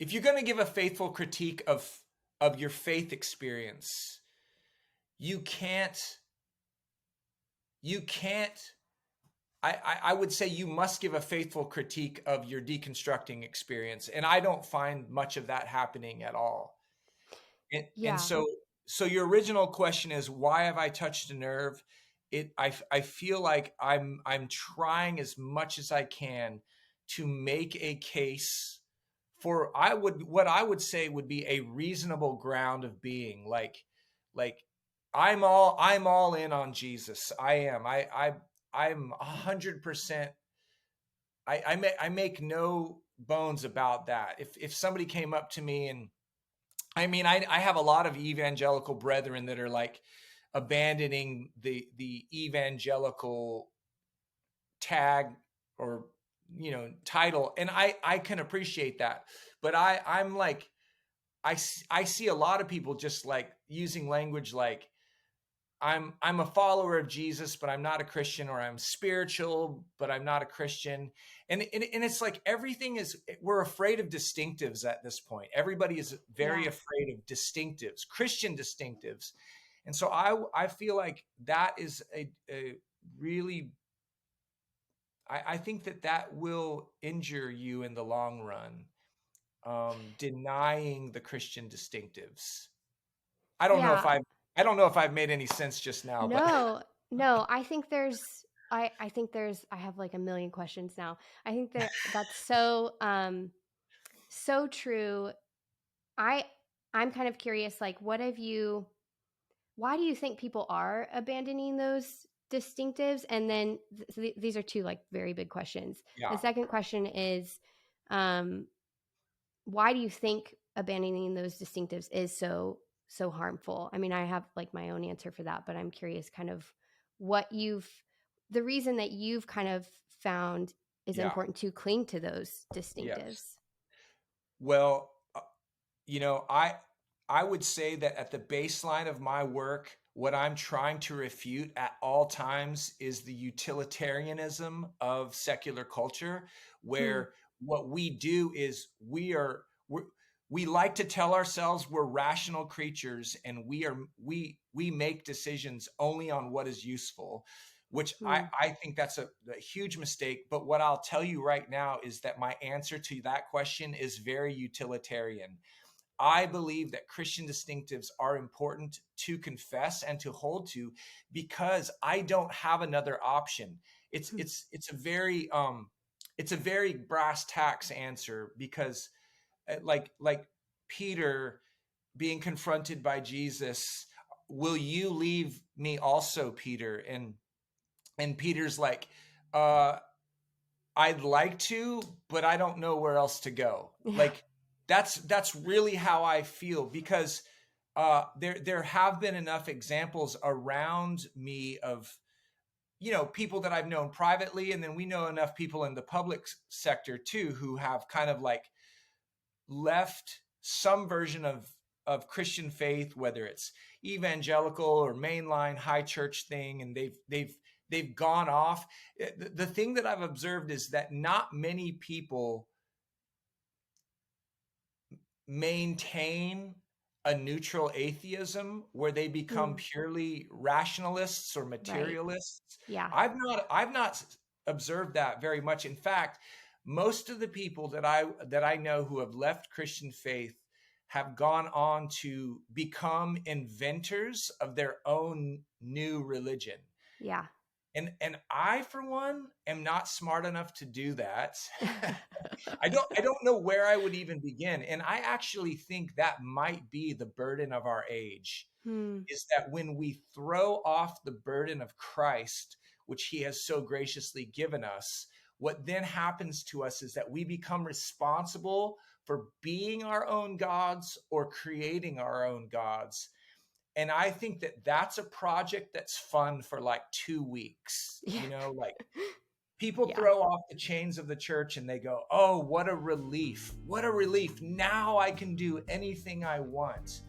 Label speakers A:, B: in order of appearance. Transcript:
A: if you're going to give a faithful critique of your faith experience, you can't I would say you must give a faithful critique of your deconstructing experience. And I don't find much of that happening at all. And
B: Yeah.
A: so your original question is, why have I touched a nerve? I feel like I'm trying as much as I can to make a case for what I would say would be a reasonable ground of being. Like I'm all in on Jesus. I am. I'm 100%. I make no bones about that. If somebody came up to me, and I mean, I have a lot of evangelical brethren that are like abandoning the evangelical tag or title, and I can appreciate that, but I'm like I see a lot of people just like using language like I'm a follower of Jesus, but I'm not a Christian, or I'm spiritual, but I'm not a Christian. And it's like we're afraid of distinctives at this point. Everybody is very
B: Yeah.
A: afraid of distinctives, Christian distinctives. And so I feel like that is a really, I think that will injure you in the long run, denying the Christian distinctives. I don't know if
B: Yeah.
A: I I don't know if I've made any sense just now, but
B: No, I think I have like a million questions now. I think that's so true. I I'm kind of curious, like, why do you think people are abandoning those distinctives? And then these are two like very big questions. The
A: yeah.
B: second question is, um, why do you think abandoning those distinctives is so harmful? I mean, I have like my own answer for that, but I'm curious kind of what the reason that you've kind of found is
A: Yeah.
B: important to cling to those
A: Yes.
B: distinctives.
A: Well, I would say that at the baseline of my work, what I'm trying to refute at all times is the utilitarianism of secular culture,
B: Hmm.
A: where what we do is we like to tell ourselves we're rational creatures, and we make decisions only on what is useful, which
B: Hmm.
A: I think that's a huge mistake. But what I'll tell you right now is that my answer to that question is very utilitarian. I believe that Christian distinctives are important to confess and to hold to, because I don't have another option. It's
B: Hmm.
A: it's it's a very it's a very brass tacks answer, because like Peter being confronted by Jesus, will you leave me also, Peter? And Peter's like, uh I'd like to, but I don't know where else to go.
B: Yeah.
A: Like that's really how I feel, because there have been enough examples around me of people that I've known privately, and then we know enough people in the public sector too who have kind of like left some version of Christian faith, whether it's evangelical or mainline high church thing, and they've gone off. The thing that I've observed is that not many people maintain a neutral atheism where they become
B: Hmm.
A: purely rationalists or
B: Right.
A: materialists.
B: Yeah.
A: I've not observed that very much. In fact, most of the people that I know who have left Christian faith have gone on to become inventors of their own new religion.
B: Yeah.
A: And I, for one, am not smart enough to do that. I don't know where I would even begin. And I actually think that might be the burden of our age,
B: Hmm.
A: is that when we throw off the burden of Christ, which he has so graciously given us, what then happens to us is that we become responsible for being our own gods or creating our own gods. And I think that that's a project that's fun for like 2 weeks,
B: Yeah.
A: like people
B: Yeah.
A: throw off the chains of the church and they go, oh, what a relief. What a relief. Now I can do anything I want.